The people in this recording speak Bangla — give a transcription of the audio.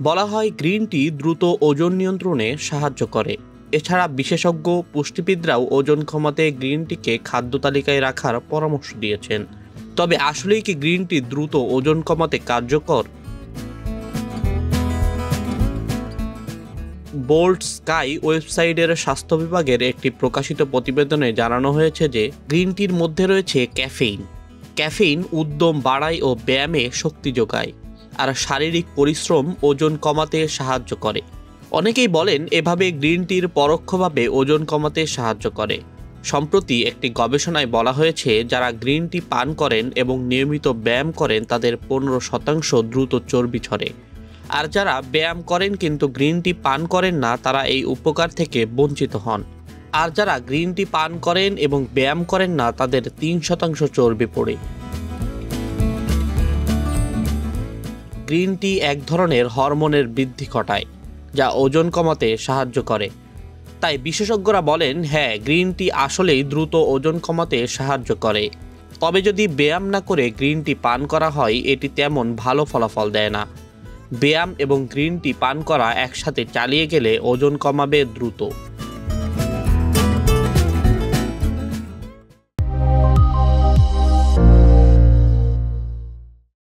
বলা হয় গ্রিন টি দ্রুত ওজন নিয়ন্ত্রণে সাহায্য করে। এছাড়া বিশেষজ্ঞ পুষ্টিবিদরাও ওজন কমাতে গ্রিন টিকে খাদ্য তালিকায় রাখার পরামর্শ দিয়েছেন। তবে আসলেই কি গ্রিন টি দ্রুত ওজন কমাতে কার্যকর? বোল্ড স্কাই ওয়েবসাইটের স্বাস্থ্য বিভাগের একটি প্রকাশিত প্রতিবেদনে জানানো হয়েছে যে গ্রিন টির মধ্যে রয়েছে ক্যাফেইন। ক্যাফেইন উদ্যম বাড়ায় ও ব্যায়ামে শক্তি যোগায়, আর শারীরিক পরিশ্রম ওজন কমাতে সাহায্য করে। অনেকেই বলেন এভাবে গ্রিন টির পরোক্ষভাবে ওজন কমাতে সাহায্য করে। সম্প্রতি একটি গবেষণায় বলা হয়েছে যারা গ্রিন টি পান করেন এবং নিয়মিত ব্যায়াম করেন তাদের 15% দ্রুত চর্বি ঝরে, আর যারা ব্যায়াম করেন কিন্তু গ্রিন টি পান করেন না তারা এই উপকার থেকে বঞ্চিত হন। আর যারা গ্রিন টি পান করেন এবং ব্যায়াম করেন না তাদের 3% চর্বি পড়ে। গ্রিন টি এক ধরনের হরমোনের বৃদ্ধি ঘটায় যা ওজন কমাতে সাহায্য করে। তাই বিশেষজ্ঞরা বলেন হ্যাঁ, গ্রিন টি আসলেই দ্রুত ওজন কমাতে সাহায্য করে। তবে যদি ব্যায়াম না করে গ্রিন টি পান করা হয় এটি তেমন ভালো ফলাফল দেয় না। ব্যায়াম এবং গ্রিন টি পান করা একসাথে চালিয়ে গেলে ওজন কমাবে দ্রুত।